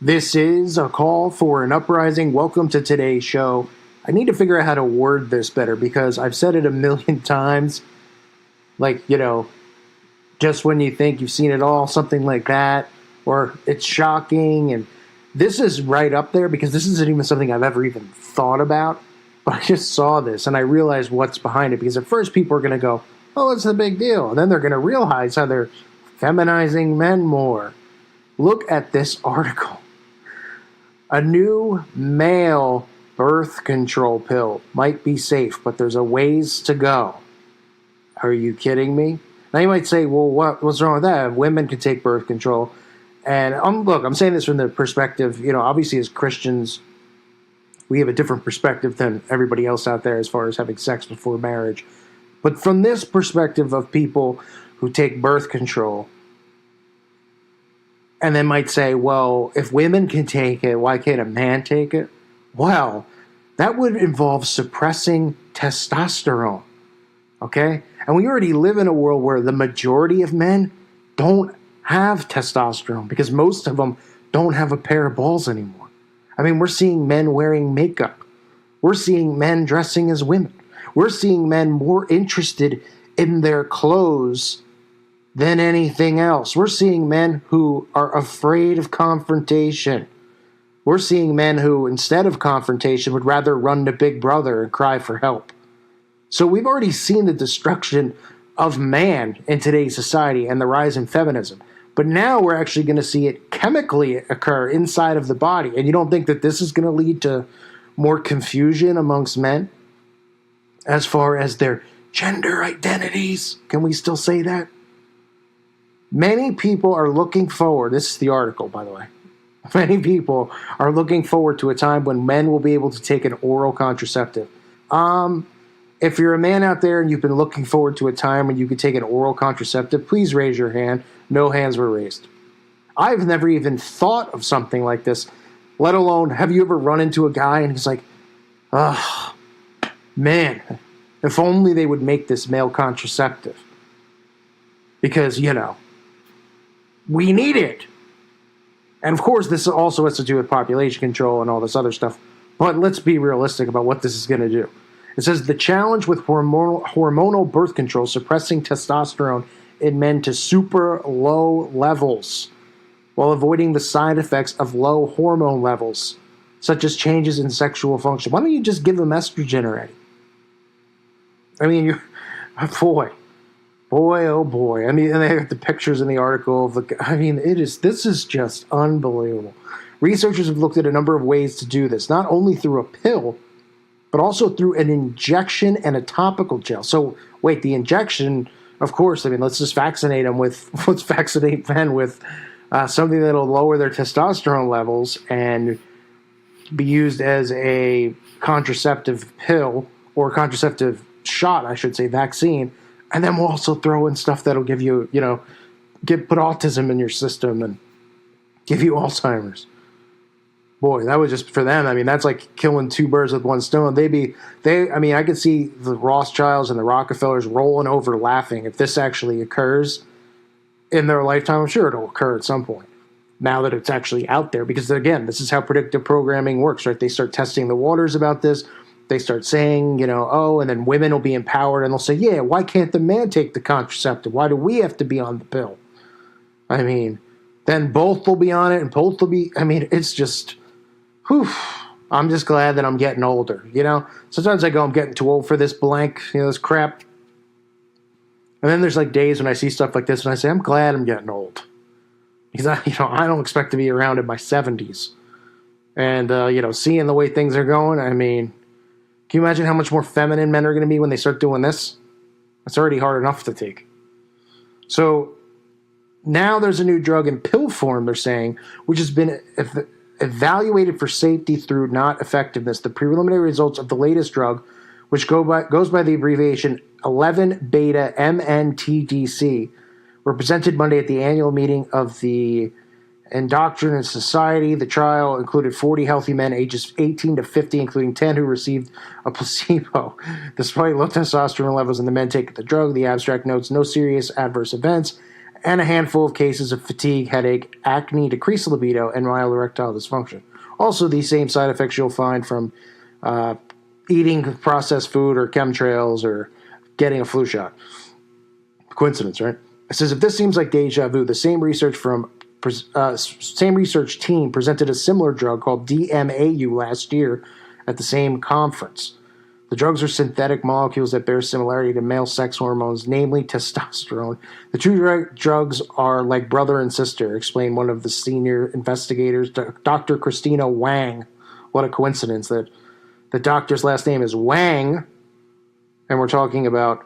This is a call for an uprising. Welcome to today's show. I need to figure out how to word this better because I've said it a million times. Like, just when you think you've seen it all, something like that. Or it's shocking. And this is right up there because this isn't even something I've ever even thought about. But I just saw this and I realized what's behind it. Because at first people are going to go, oh, what's the big deal? And then they're going to realize how they're feminizing men more. Look at this article. A new male birth control pill might be safe, but there's a ways to go. Are you kidding me? Now you might say, well, what's wrong with that? Women can take birth control. And I'm saying this from the perspective, obviously as Christians, we have a different perspective than everybody else out there as far as having sex before marriage. But from this perspective of people who take birth control, and then might say, well, if women can take it, why can't a man take it? Well, that would involve suppressing testosterone, okay? And we already live in a world where the majority of men don't have testosterone because most of them don't have a pair of balls anymore. I mean, we're seeing men wearing makeup. We're seeing men dressing as women. We're seeing men more interested in their clothes than anything else. We're seeing men who are afraid of confrontation. We're seeing men who, instead of confrontation, would rather run to Big Brother and cry for help. So we've already seen the destruction of man in today's society and the rise in feminism. But now we're actually going to see it chemically occur inside of the body. And you don't think that this is going to lead to more confusion amongst men as far as their gender identities? Can we still say that? Many people are looking forward, this is the article, by the way. Many people are looking forward to a time when men will be able to take an oral contraceptive. If you're a man out there and you've been looking forward to a time when you could take an oral contraceptive, please raise your hand. No hands were raised. I've never even thought of something like this, let alone have you ever run into a guy and he's like, oh, man, if only they would make this male contraceptive. Because, we need it. And of course, this also has to do with population control and all this other stuff. But let's be realistic about what this is going to do. It says the challenge with hormonal birth control suppressing testosterone in men to super low levels while avoiding the side effects of low hormone levels, such as changes in sexual function. Why don't you just give them estrogen already? I mean, Boy, oh boy. I mean, and they have the pictures in the article. This is just unbelievable. Researchers have looked at a number of ways to do this, not only through a pill, but also through an injection and a topical gel. So, wait, the injection, of course, let's just vaccinate men with something that'll lower their testosterone levels and be used as a contraceptive pill or contraceptive shot, I should say, vaccine. And then we'll also throw in stuff that'll give you, put autism in your system and give you Alzheimer's. Boy, that was just for them. That's like killing two birds with one stone. I could see the Rothschilds and the Rockefellers rolling over laughing if this actually occurs in their lifetime. I'm sure it'll occur at some point now that it's actually out there. Because again, this is how predictive programming works, right? They start testing the waters about this. They start saying, and then women will be empowered and they'll say, yeah, why can't the man take the contraceptive? Why do we have to be on the pill? Then both will be on it and both will be, it's just, I'm just glad that I'm getting older, Sometimes I go, I'm getting too old for this blank, this crap. And then there's like days when I see stuff like this and I say, I'm glad I'm getting old. Because, I don't expect to be around in my 70s. And, seeing the way things are going, can you imagine how much more feminine men are going to be when they start doing this? It's already hard enough to take. So now there's a new drug in pill form, they're saying, which has been evaluated for safety through not effectiveness. The preliminary results of the latest drug, which goes by the abbreviation 11-beta-MNTDC, were presented Monday at the annual meeting of the Endocrine Society. The trial included 40 healthy men ages 18 to 50, including 10 who received a placebo. Despite low testosterone levels in the men taking the drug, the abstract notes no serious adverse events and a handful of cases of fatigue, headache, acne, decreased libido, and mild erectile dysfunction. Also, these same side effects you'll find from eating processed food or chemtrails or getting a flu shot. Coincidence, right? It says, if this seems like deja vu, the same research team presented a similar drug called DMAU last year at the same conference. The drugs are synthetic molecules that bear similarity to male sex hormones, namely testosterone. The two drugs are like brother and sister, explained one of the senior investigators, Dr. Christina Wang. What a coincidence that the doctor's last name is Wang, and we're talking about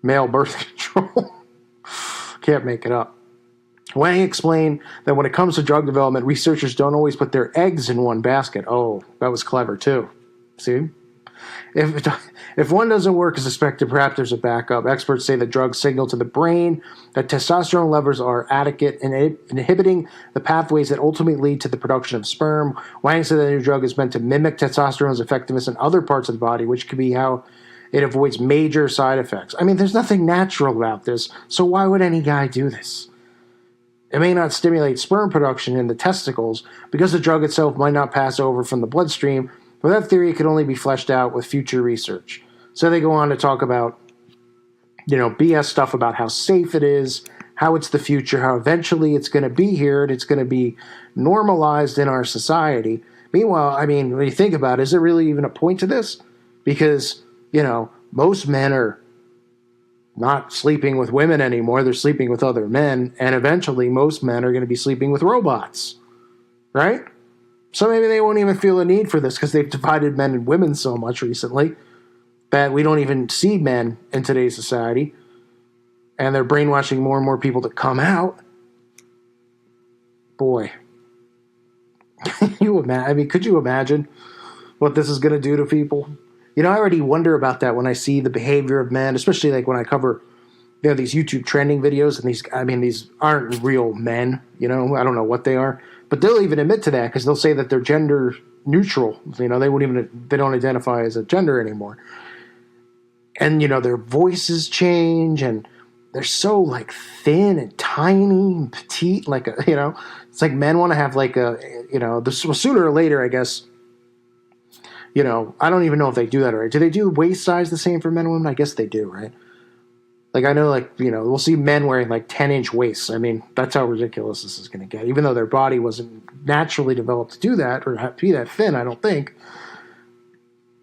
male birth control. Can't make it up. Wang explained that when it comes to drug development, researchers don't always put their eggs in one basket. Oh, that was clever too. See? If one doesn't work as expected, perhaps there's a backup. Experts say the drugs signal to the brain that testosterone levels are adequate in inhibiting the pathways that ultimately lead to the production of sperm. Wang said the new drug is meant to mimic testosterone's effectiveness in other parts of the body, which could be how it avoids major side effects. I mean, there's nothing natural about this, so why would any guy do this? It may not stimulate sperm production in the testicles because the drug itself might not pass over from the bloodstream, but that theory could only be fleshed out with future research. So they go on to talk about, BS stuff about how safe it is, how it's the future, how eventually it's going to be here and it's going to be normalized in our society. Meanwhile, I mean, when you think about it, is there really even a point to this? Because, most men are not sleeping with women anymore. They're sleeping with other men. And eventually, most men are going to be sleeping with robots. Right? So maybe they won't even feel a need for this because they've divided men and women so much recently that we don't even see men in today's society. And they're brainwashing more and more people to come out. Boy. Could you imagine what this is going to do to people? I already wonder about that when I see the behavior of men, especially like when I cover these YouTube trending videos. And these aren't real men. I don't know what they are. But they'll even admit to that because they'll say that they're gender neutral. They don't identify as a gender anymore. And, their voices change and they're so like thin and tiny and petite. It's like men want to have sooner or later, I guess, I don't even know if they do that already. Do they do waist size the same for men and women? I guess they do, right? I know, we'll see men wearing 10-inch waists. I mean, that's how ridiculous this is going to get. Even though their body wasn't naturally developed to do that or be that thin, I don't think.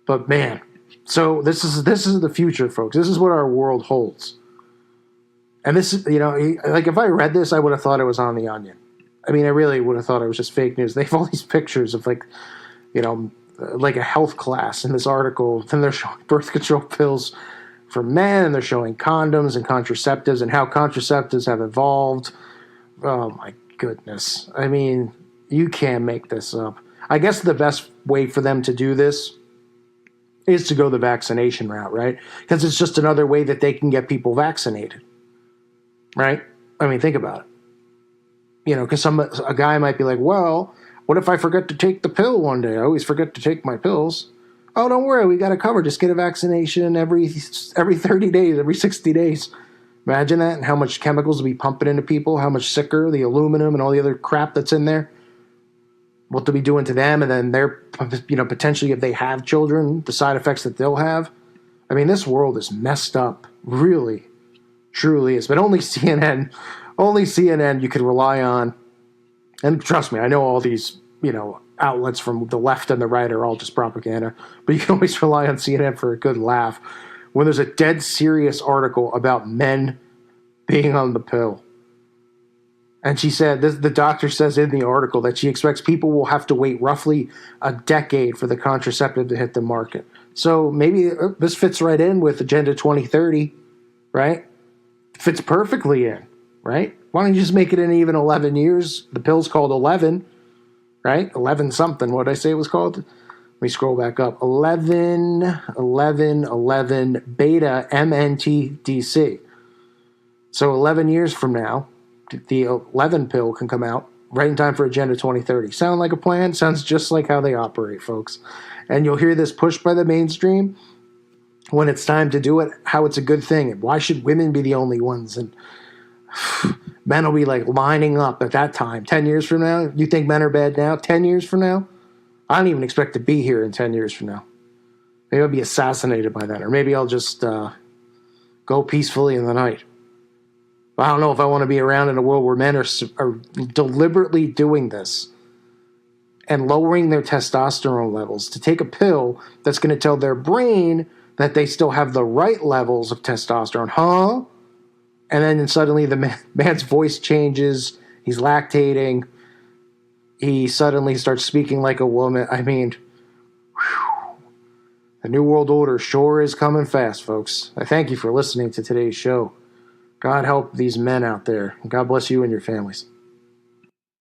But man, so this is the future, folks. This is what our world holds. And this is, if I read this, I would have thought it was on The Onion. I mean, I really would have thought it was just fake news. They have all these pictures of like a health class in this article. Then they're showing birth control pills for men, and they're showing condoms and contraceptives and how contraceptives have evolved. Oh my goodness. I mean, you can't make this up. I guess the best way for them to do this is to go the vaccination route, right? Because it's just another way that they can get people vaccinated, right? I mean, think about it. Because a guy might be like, well, what if I forget to take the pill one day? I always forget to take my pills. Oh, don't worry, we got it covered. Just get a vaccination every 30 days, every 60 days. Imagine that and how much chemicals will be pumping into people, how much sicker, the aluminum and all the other crap that's in there. What they'll be doing to them, and then they're, potentially if they have children, the side effects that they'll have. I mean, this world is messed up. Really, truly is. But only CNN you could rely on. And trust me, I know all these, outlets from the left and the right are all just propaganda, but you can always rely on CNN for a good laugh when there's a dead serious article about men being on the pill. And she said, the doctor says in the article that she expects people will have to wait roughly a decade for the contraceptive to hit the market. So maybe this fits right in with Agenda 2030, right? Fits perfectly in, right? Why don't you just make it in even 11 years? The pill's called 11. Right? 11 something. What did I say it was called? Let me scroll back up. 11 beta MNTDC. So 11 years from now, the 11 pill can come out right in time for Agenda 2030. Sound like a plan? Sounds just like how they operate, folks. And you'll hear this pushed by the mainstream when it's time to do it, how it's a good thing. And why should women be the only ones? And Men will be like lining up at that time. 10 years from now, you think men are bad now? 10 years from now? I don't even expect to be here in 10 years from now. Maybe I'll be assassinated by then, or maybe I'll just go peacefully in the night. I don't know if I want to be around in a world where men are deliberately doing this and lowering their testosterone levels to take a pill that's going to tell their brain that they still have the right levels of testosterone. Huh? And then suddenly the man's voice changes. He's lactating. He suddenly starts speaking like a woman. I mean, whew. The New World Order sure is coming fast, folks. I thank you for listening to today's show. God help these men out there. God bless you and your families.